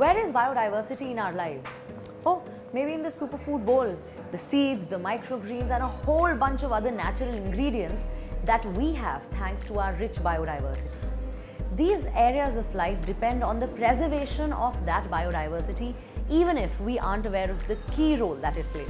Where is biodiversity in our lives? Oh, maybe in the superfood bowl, the seeds, the microgreens, and a whole bunch of other natural ingredients that we have thanks to our rich biodiversity. These areas of life depend on the preservation of that biodiversity, even if we aren't aware of the key role that it plays.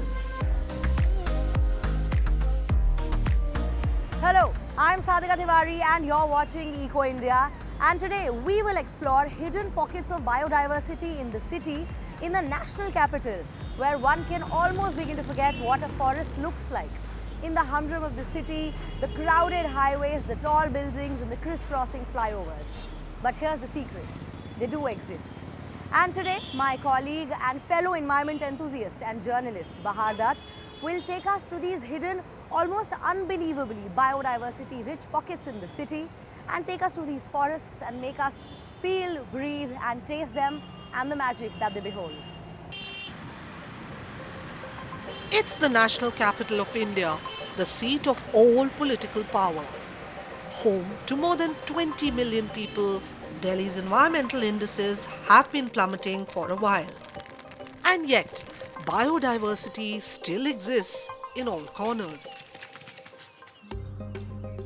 Hello, I'm Sadhika Tiwari and you're watching Eco India. And today we will explore hidden pockets of biodiversity in the city, in the national capital, where one can almost begin to forget what a forest looks like. In the humdrum of the city, the crowded highways, the tall buildings and the crisscrossing flyovers. But here's the secret, they do exist. And today, my colleague and fellow environment enthusiast and journalist Bahar Dutt will take us to these hidden, almost unbelievably biodiversity-rich pockets in the city and take us to these forests and make us feel, breathe and taste them and the magic that they behold. It's the national capital of India, the seat of all political power. Home to more than 20 million people, Delhi's environmental indices have been plummeting for a while. And yet, biodiversity still exists in all corners.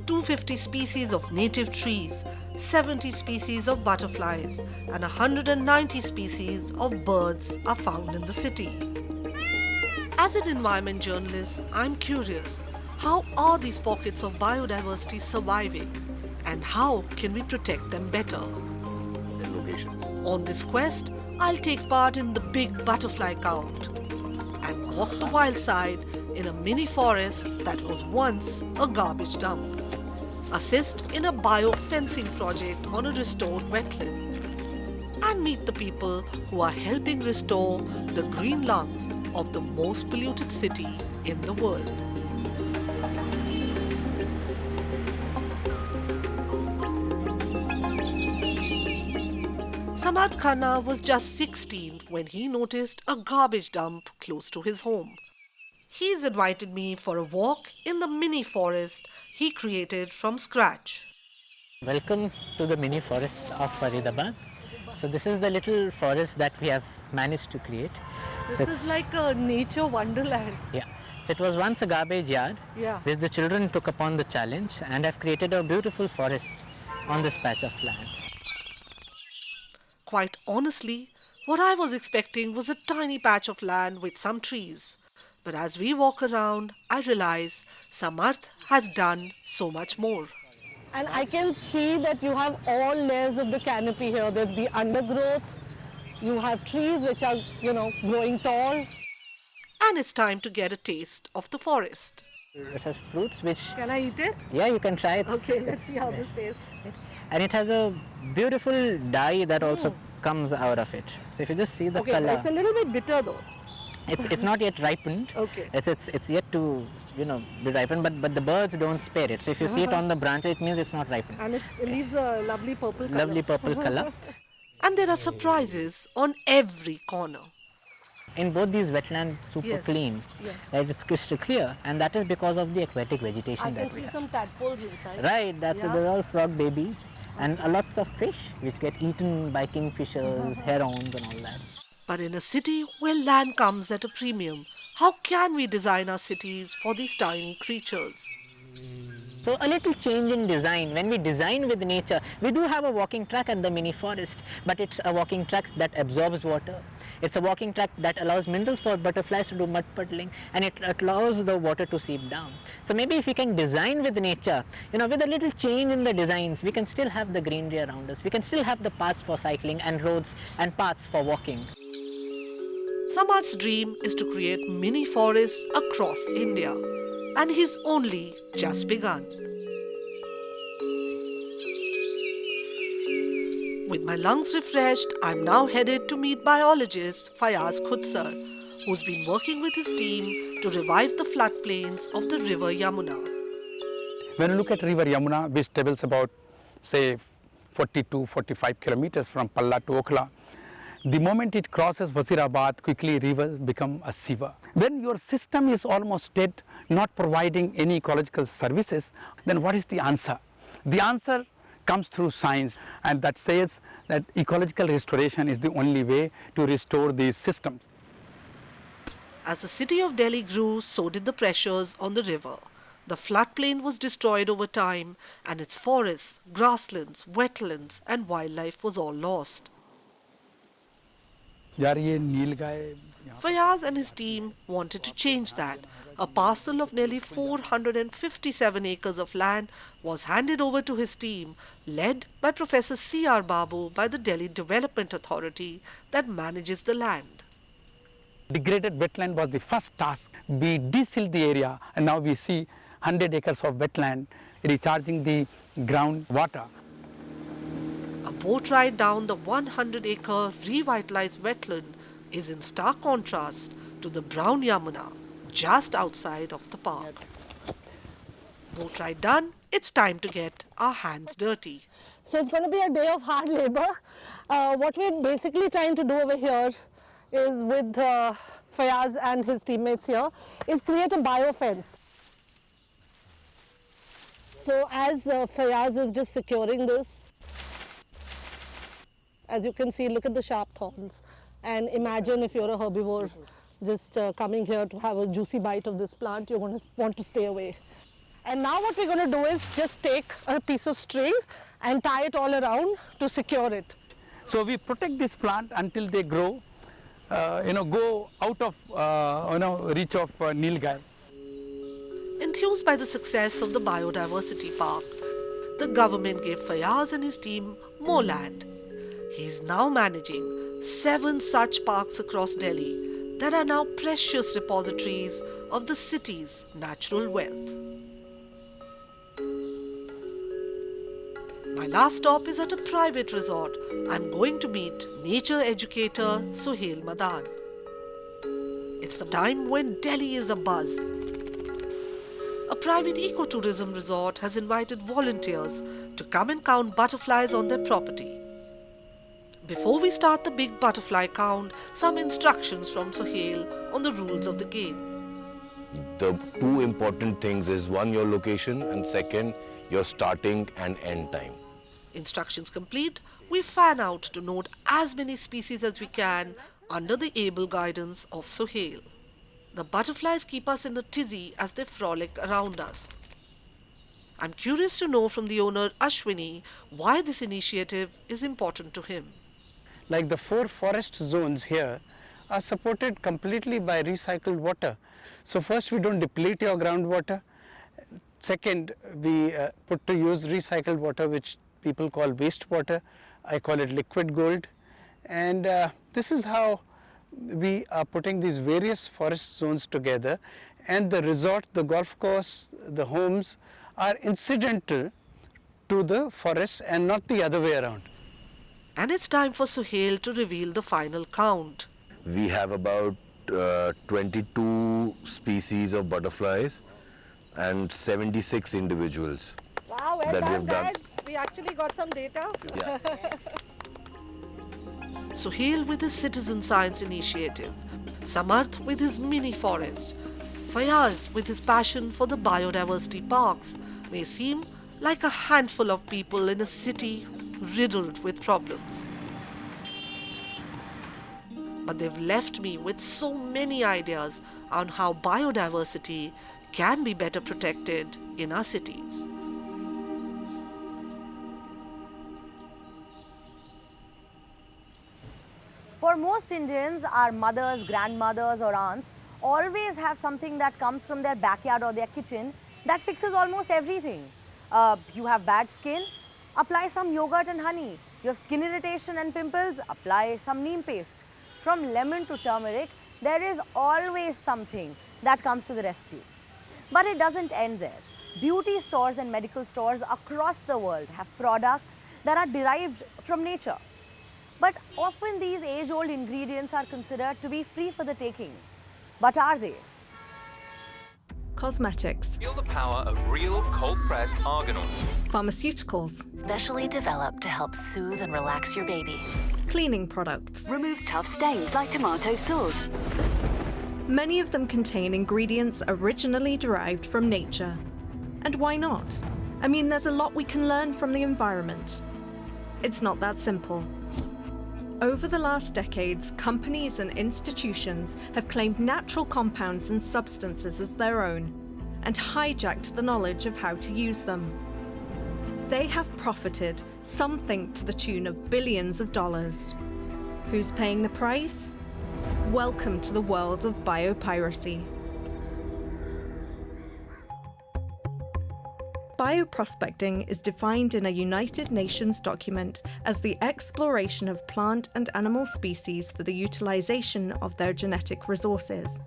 250 species of native trees, 70 species of butterflies, and 190 species of birds are found in the city. As an environment journalist, I'm curious, how are these pockets of biodiversity surviving and how can we protect them better? On this quest, I'll take part in the big butterfly count and walk the wild side in a mini forest that was once a garbage dump. Assist in a bio-fencing project on a restored wetland. And meet the people who are helping restore the green lungs of the most polluted city in the world. Samarth Khanna was just 16 when he noticed a garbage dump close to his home. He's invited me for a walk in the mini forest he created from scratch. Welcome to the mini forest of Faridabad. So this is the little forest that we have managed to create. This is like a nature wonderland. Yeah. So it was once a garbage yard, which the children took upon the challenge and have created a beautiful forest on this patch of land. Quite honestly, what I was expecting was a tiny patch of land with some trees. But as we walk around, I realize Samarth has done so much more. And I can see that you have all layers of the canopy here. There's the undergrowth, you have trees which are, growing tall. And it's time to get a taste of the forest. It has fruits which... Can I eat it? Yeah, you can try it. Okay, let's see how this tastes. And it has a beautiful dye that also comes out of it. So if you just see the color... It's a little bit bitter though. It's not yet ripened. Okay. It's yet to be ripened, but the birds don't spare it. So if you see it on the branch, it means it's not ripened. And it leaves a lovely purple color. Lovely purple color. And there are surprises on every corner. In both these wetlands, super clean. Yes. Right, it's crystal clear, and that is because of the aquatic vegetation I that can we see have. some tadpoles inside. Right, they're all frog babies, and lots of fish which get eaten by kingfishers, herons, and all that. But in a city where land comes at a premium, how can we design our cities for these tiny creatures? So a little change in design. When we design with nature, we do have a walking track at the mini forest, but it's a walking track that absorbs water. It's a walking track that allows minerals for butterflies to do mud puddling, and it allows the water to seep down. So maybe if we can design with nature, with a little change in the designs, we can still have the greenery around us. We can still have the paths for cycling and roads and paths for walking. Samarth's dream is to create mini forests across India, and he's only just begun. With my lungs refreshed, I'm now headed to meet biologist Fayaz Khudsar, who's been working with his team to revive the floodplains of the river Yamuna. When you look at river Yamuna, which travels about, say, 40 to 45 kilometers from Palla to Okhla, the moment it crosses Wazirabad, quickly rivers become a sewer. When your system is almost dead, not providing any ecological services, then what is the answer? The answer comes through science, and that says that ecological restoration is the only way to restore these systems. As the city of Delhi grew, so did the pressures on the river. The floodplain was destroyed over time, and its forests, grasslands, wetlands, and wildlife was all lost. यार ये नीलगाय Fayaz and his team wanted to change that. A parcel of nearly 457 acres of land was handed over to his team, led by Professor C.R. Babu by the Delhi Development Authority that manages the land. Degraded wetland was the first task. We desealed the area, and now we see 100 acres of wetland recharging the groundwater. A boat ride down the 100-acre revitalized wetland is in stark contrast to the brown Yamuna just outside of the park. Boat ride done, it's time to get our hands dirty. So it's going to be a day of hard labor. What we're basically trying to do over here is with Fayaz and his teammates here is create a biofence. So as Fayaz is just securing this, as you can see, look at the sharp thorns. And imagine if you're a herbivore just coming here to have a juicy bite of this plant, you're going to want to stay away. And now what we're going to do is just take a piece of string and tie it all around to secure it. So we protect this plant until they grow, go out of reach of nilgai. Enthused by the success of the biodiversity park, the government gave Fayaz and his team more land. He is now managing 7 such parks across Delhi that are now precious repositories of the city's natural wealth. My last stop is at a private resort. I'm going to meet nature educator Suhail Madan. It's the time when Delhi is abuzz. A private ecotourism resort has invited volunteers to come and count butterflies on their property. Before we start the big butterfly count, some instructions from Suhail on the rules of the game. The 2 important things is 1, your location, and 2nd, your starting and end time. Instructions complete, we fan out to note as many species as we can under the able guidance of Suhail. The butterflies keep us in a tizzy as they frolic around us. I'm curious to know from the owner Ashwini why this initiative is important to him. Like the 4 forest zones here are supported completely by recycled water. So first, we don't deplete your groundwater. Second, we put to use recycled water, which people call wastewater. I call it liquid gold. And this is how we are putting these various forest zones together. And the resort, the golf course, the homes are incidental to the forests and not the other way around. And it's time for Suhail to reveal the final count. We have about 22 species of butterflies and 76 individuals. Wow, well That done, we've done. guys. We actually got some data. Yeah. Suhail with his citizen science initiative, Samarth with his mini forest, Fayaz with his passion for the biodiversity parks may seem like a handful of people in a city riddled with problems. But they've left me with so many ideas on how biodiversity can be better protected in our cities. For most Indians, our mothers, grandmothers or aunts always have something that comes from their backyard or their kitchen that fixes almost everything. You have bad skin? Apply some yogurt and honey. You have skin irritation and pimples? Apply some neem paste. From lemon to turmeric, there is always something that comes to the rescue. But it doesn't end there. Beauty stores and medical stores across the world have products that are derived from nature. But often these age-old ingredients are considered to be free for the taking. But are they? Cosmetics, Feel the power of real cold-pressed argan oil. pharmaceuticals, Specially developed to help soothe and relax your baby. cleaning products. Removes tough stains like tomato sauce. Many of them contain ingredients originally derived from nature. And why not? I mean, there's a lot we can learn from the environment. It's not that simple. Over the last decades, companies and institutions have claimed natural compounds and substances as their own and hijacked the knowledge of how to use them. They have profited, some think to the tune of billions of dollars. Who's paying the price? Welcome to the world of biopiracy. Bioprospecting is defined in a United Nations document as the exploration of plant and animal species for the utilization of their genetic resources.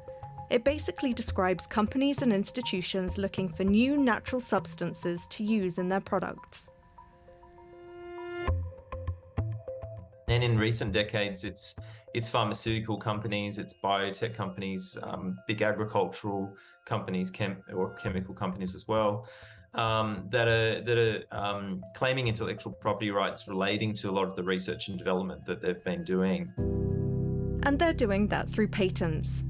It basically describes companies and institutions looking for new natural substances to use in their products. And in recent decades, it's pharmaceutical companies, it's biotech companies, big agricultural companies, chemical companies as well, that are claiming intellectual property rights relating to a lot of the research and development that they've been doing. And they're doing that through patents.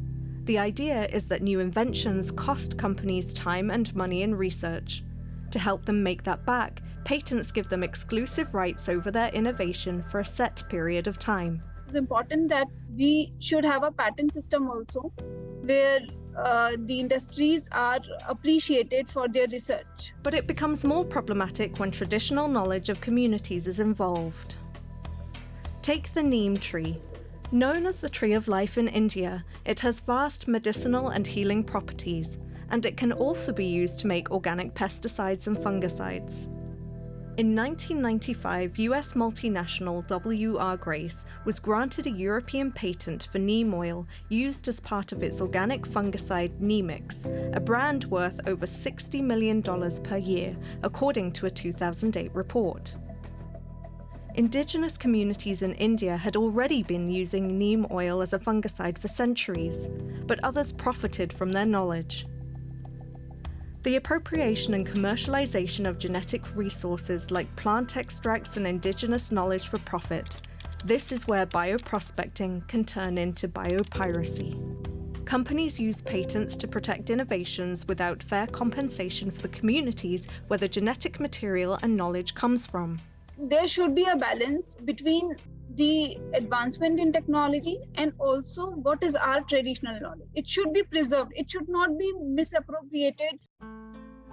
The idea is that new inventions cost companies time and money in research. To help them make that back, patents give them exclusive rights over their innovation for a set period of time. It's important that we should have a patent system also, where the industries are appreciated for their research. But it becomes more problematic when traditional knowledge of communities is involved. Take the neem tree. Known as the tree of life in India, it has vast medicinal and healing properties, and it can also be used to make organic pesticides and fungicides. In 1995, US multinational W.R. Grace was granted a European patent for neem oil used as part of its organic fungicide Neemix, a brand worth over $60 million per year, according to a 2008 report. Indigenous communities in India had already been using neem oil as a fungicide for centuries, but others profited from their knowledge. The appropriation and commercialization of genetic resources like plant extracts and indigenous knowledge for profit. This is where bioprospecting can turn into biopiracy. Companies use patents to protect innovations without fair compensation for the communities where the genetic material and knowledge comes from. There should be a balance between the advancement in technology and also what is our traditional knowledge. It should be preserved. It should not be misappropriated.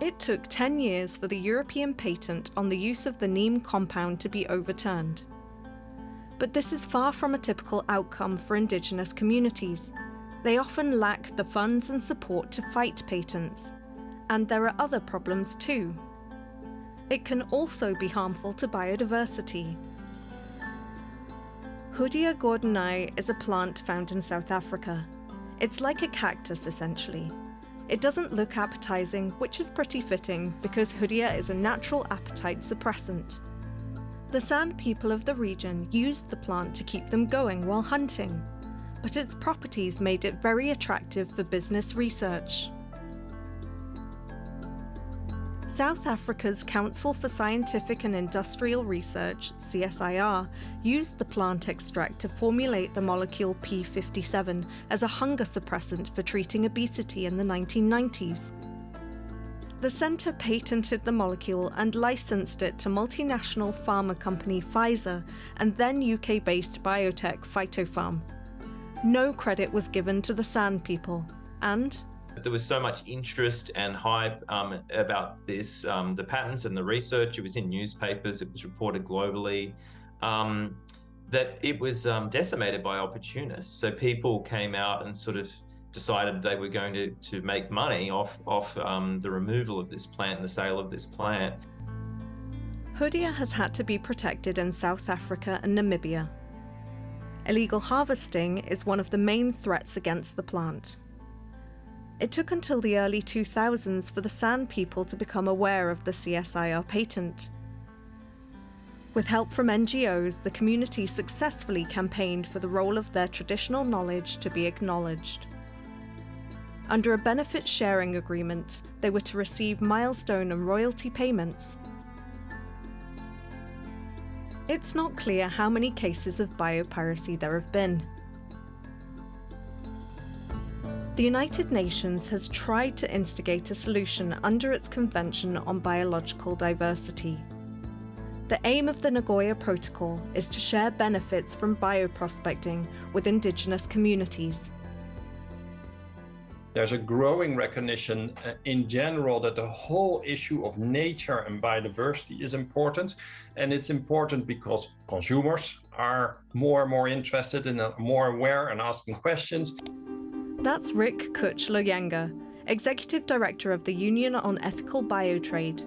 It took 10 years for the European patent on the use of the neem compound to be overturned. But this is far from a typical outcome for Indigenous communities. They often lack the funds and support to fight patents. And there are other problems too. It can also be harmful to biodiversity. Hoodia gordonii is a plant found in South Africa. It's like a cactus, essentially. It doesn't look appetizing, which is pretty fitting because Hoodia is a natural appetite suppressant. The San people of the region used the plant to keep them going while hunting, but its properties made it very attractive for business research. South Africa's Council for Scientific and Industrial Research, CSIR, used the plant extract to formulate the molecule P57 as a hunger suppressant for treating obesity in the 1990s. The centre patented the molecule and licensed it to multinational pharma company Pfizer and then UK-based biotech Phytopharm. No credit was given to the San people, and there was so much interest and hype about this, the patents and the research. It was in newspapers, it was reported globally, that it was decimated by opportunists. So people came out and sort of decided they were going to make money off the removal of this plant and the sale of this plant. Hoodia has had to be protected in South Africa and Namibia. Illegal harvesting is one of the main threats against the plant. It took until the early 2000s for the San people to become aware of the CSIR patent. With help from NGOs, the community successfully campaigned for the role of their traditional knowledge to be acknowledged. Under a benefit sharing agreement, they were to receive milestone and royalty payments. It's not clear how many cases of biopiracy there have been. The United Nations has tried to instigate a solution under its Convention on Biological Diversity. The aim of the Nagoya Protocol is to share benefits from bioprospecting with indigenous communities. There's a growing recognition in general that the whole issue of nature and biodiversity is important. And it's important because consumers are more and more interested and more aware and asking questions. That's Rick Kuch-Loyenga, Executive Director of the Union on Ethical Biotrade.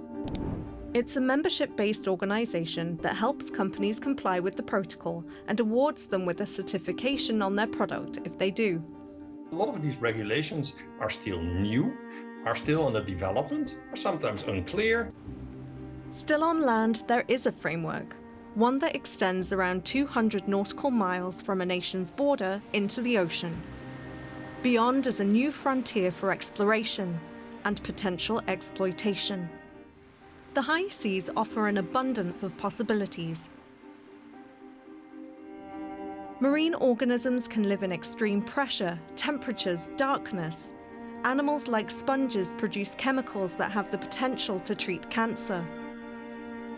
It's a membership-based organisation that helps companies comply with the protocol and awards them with a certification on their product if they do. A lot of these regulations are still new, are still under development, are sometimes unclear. Still on land, there is a framework, one that extends around 200 nautical miles from a nation's border into the ocean. Beyond is a new frontier for exploration and potential exploitation. The high seas offer an abundance of possibilities. Marine organisms can live in extreme pressure, temperatures, darkness. Animals like sponges produce chemicals that have the potential to treat cancer.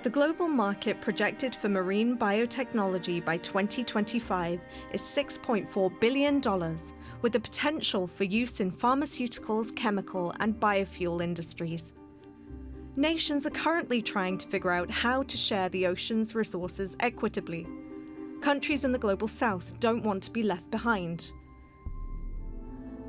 The global market projected for marine biotechnology by 2025 is $6.4 billion, with the potential for use in pharmaceuticals, chemical, and biofuel industries. Nations are currently trying to figure out how to share the ocean's resources equitably. Countries in the global south don't want to be left behind.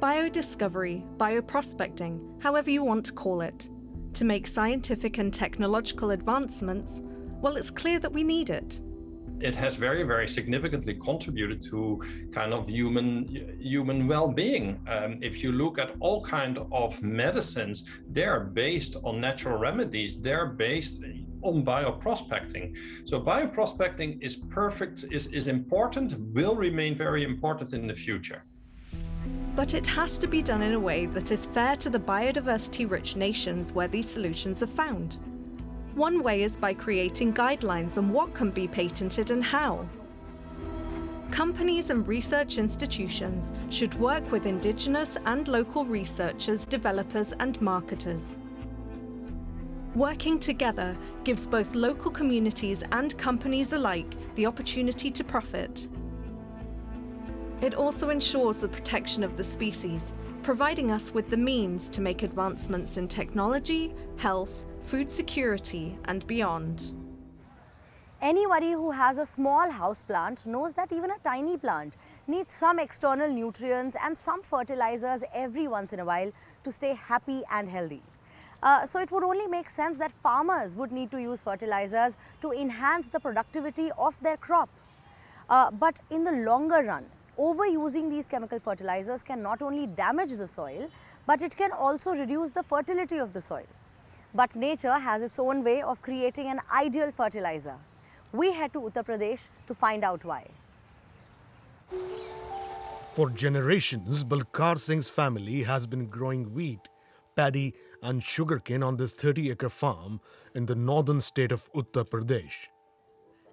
Biodiscovery, bioprospecting, however you want to call it, to make scientific and technological advancements, well, it's clear that we need it. It has very, very significantly contributed to kind of human well-being. If you look at all kinds of medicines, they are based on natural remedies. They're based on bioprospecting. So bioprospecting is perfect, is important, will remain very important in the future. But it has to be done in a way that is fair to the biodiversity-rich nations where these solutions are found. One way is by creating guidelines on what can be patented and how. Companies and research institutions should work with indigenous and local researchers, developers, and marketers. Working together gives both local communities and companies alike the opportunity to profit. It also ensures the protection of the species, providing us with the means to make advancements in technology, health, food security, and beyond. Anybody who has a small house plant knows that even a tiny plant needs some external nutrients and some fertilizers every once in a while to stay happy and healthy. So it would only make sense that farmers would need to use fertilizers to enhance the productivity of their crop. But in the longer run, overusing these chemical fertilizers can not only damage the soil, but it can also reduce the fertility of the soil. But nature has its own way of creating an ideal fertilizer. We head to Uttar Pradesh to find out why. For generations, Balkar Singh's family has been growing wheat, paddy and sugarcane on this 30-acre farm in the northern state of Uttar Pradesh.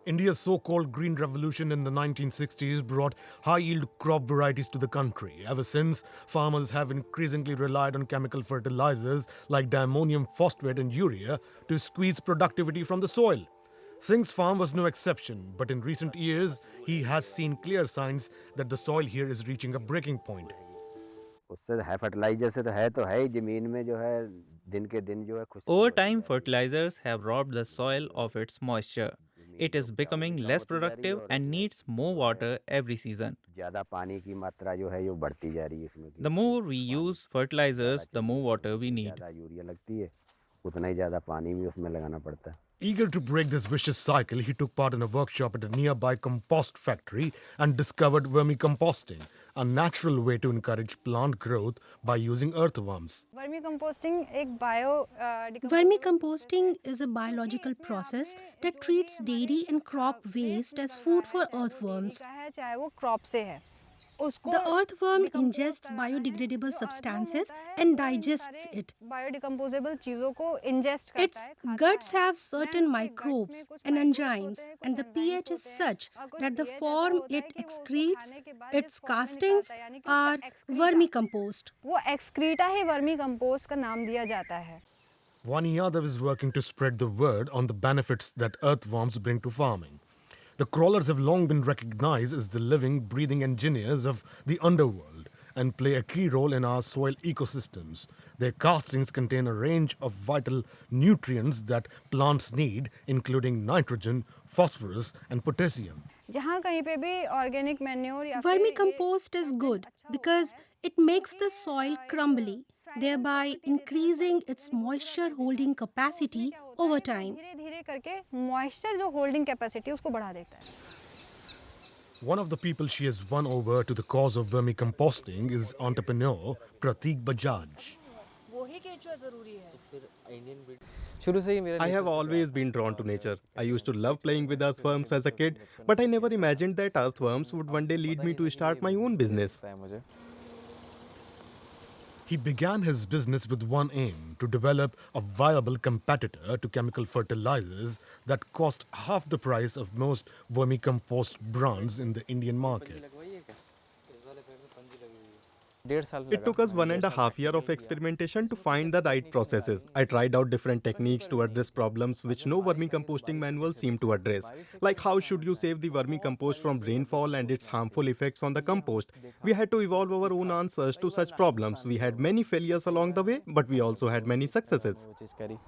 India's so-called Green Revolution in the 1960s brought high-yield crop varieties to the country. Ever since, farmers have increasingly relied on chemical fertilizers like diammonium phosphate and urea to squeeze productivity from the soil. Singh's farm was no exception, but in recent years, he has seen clear signs that the soil here is reaching a breaking point. Over time, fertilizers have robbed the soil of its moisture. It is becoming less productive and needs more water every season. The more we use fertilizers, the more water we need. Eager to break this vicious cycle, he took part in a workshop at a nearby compost factory and discovered vermicomposting, a natural way to encourage plant growth by using earthworms. Vermicomposting is a biological process that treats dairy and crop waste as food for earthworms. The earthworm ingests biodegradable substances and digests it. बायोडिकम्पोजेबल चीज़ों को ingest करता Its है, खाता guts है। have certain microbes and enzymes, and the pH is such that the form it excretes, its castings, are vermicompost. वो excreta ही vermi compost का नाम दिया जाता है। One Yadav is working to spread the word on the benefits that earthworms bring to farming. The crawlers have long been recognized as the living, breathing engineers of the underworld and play a key role in our soil ecosystems. Their castings contain a range of vital nutrients that plants need, including nitrogen, phosphorus, and potassium. जहाँ कहीं पे भी organic manure या Vermicompost is good because it makes the soil crumbly, thereby increasing its moisture holding capacity over time. धीरे-धीरे करके moisture जो holding capacity उसको बढ़ा देता है। One of the people she has won over to the cause of vermicomposting is entrepreneur Pratik Bajaj. I have always been drawn to nature. I used to love playing with earthworms as a kid, but I never imagined that earthworms would one day lead me to start my own business. He began his business with one aim: to develop a viable competitor to chemical fertilizers that cost half the price of most vermicompost brands in the Indian market. It took us 1.5 years of experimentation to find the right processes. I tried out different techniques to address problems which no vermicomposting manual seemed to address. Like how should you save the vermicompost from rainfall and its harmful effects on the compost. We had to evolve our own answers to such problems. We had many failures along the way, but we also had many successes.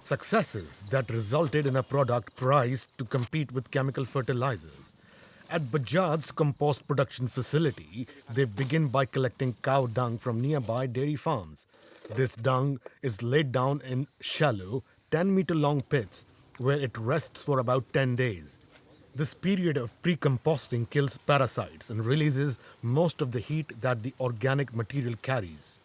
Successes that resulted in a product priced to compete with chemical fertilizers. At Bajaj's compost production facility, they begin by collecting cow dung from nearby dairy farms. This dung is laid down in shallow, 10-meter-long pits where it rests for about 10 days. This period of pre-composting kills parasites and releases most of the heat that the organic material carries.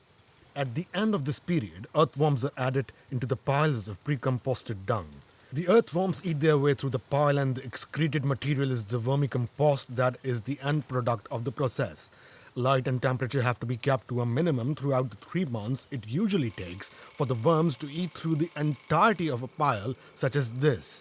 At the end of this period, earthworms are added into the piles of pre-composted dung. The earthworms eat their way through the pile, and the excreted material is the vermicompost that is the end product of the process. Light and temperature have to be kept to a minimum throughout the 3 months it usually takes for the worms to eat through the entirety of a pile such as this.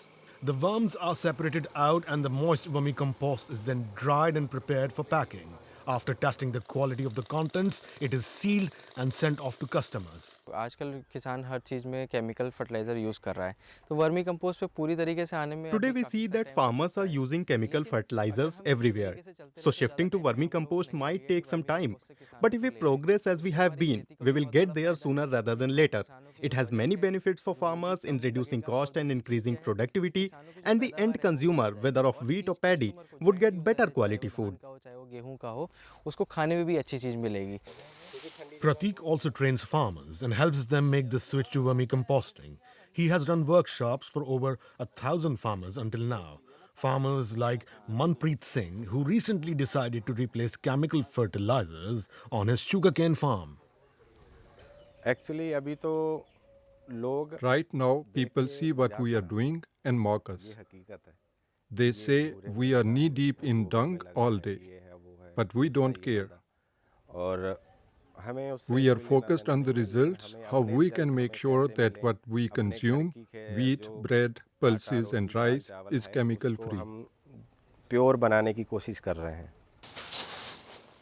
The worms are separated out, and the moist vermicompost is then dried and prepared for packing. After testing the quality of the contents, it is sealed and sent off to customers. आजकल किसान हर चीज़ में chemical fertiliser use कर रहा है, तो vermi compost पे पूरी तरीके से आने में Today we see that farmers are using chemical fertilizers everywhere. So shifting to vermicompost might take some time. But if we progress as we have been, we will get there sooner rather than later. It has many benefits for farmers in reducing cost and increasing productivity, and the end consumer, whether of wheat or paddy, would get better quality food. गेहूं का हो, उसको खाने में भी अच्छी चीज़ मिलेगी। Pratik also trains farmers and helps them make the switch to vermicomposting. He has run workshops for over 1,000 farmers until now. Farmers like Manpreet Singh, who recently decided to replace chemical fertilizers on his sugarcane farm. Actually, अभी तो लोग Right now, people see what we are doing and mock us. They say we are knee-deep in dung all day, but we don't care. We are focused on the results, how we can make sure that what we consume, wheat, bread, pulses and rice, is chemical-free. Pure बनाने की कोशिश कर रहे हैं.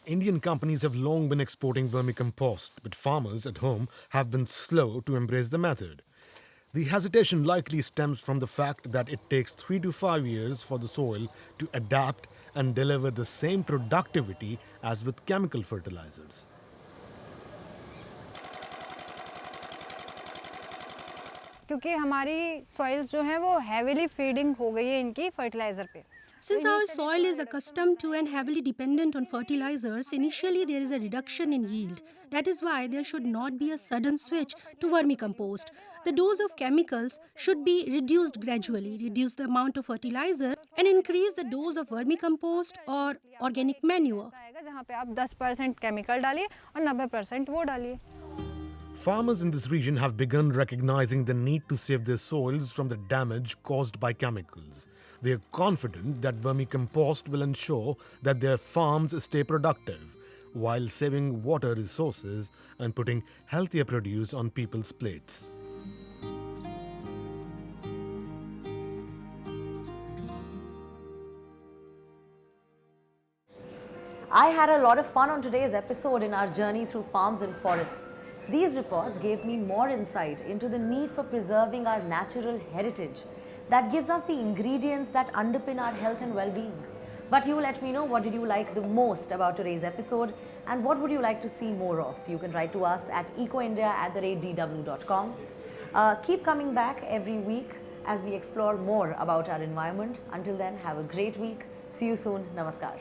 Indian companies have long been exporting vermicompost, but farmers at home have been slow to embrace the method. The hesitation likely stems from the fact that it takes 3 to 5 years for the soil to adapt and deliver the same productivity as with chemical fertilizers. क्योंकि हमारी soils जो हैं वो heavily feeding हो गई है इनकी fertiliser पे। Since our soil is accustomed to and heavily dependent on fertilizers, initially there is a reduction in yield. That is why there should not be a sudden switch to vermicompost. The dose of chemicals should be reduced gradually. Reduce the amount of fertilizer and increase the dose of vermicompost or organic manure. जहाँ पे आप 10% chemical डालिए और 90% वो डालिए। Farmers in this region have begun recognizing the need to save their soils from the damage caused by chemicals. They are confident that vermicompost will ensure that their farms stay productive. while saving water resources and putting healthier produce on people's plates. I had a lot of fun on today's episode in our journey through farms and forests. These reports gave me more insight into the need for preserving our natural heritage that gives us the ingredients that underpin our health and well-being. But you let me know, what did you like the most about today's episode and what would you like to see more of? You can write to us at ecoindia@dw.com. Keep coming back every week as we explore more about our environment. Until then, have a great week. See you soon. Namaskar.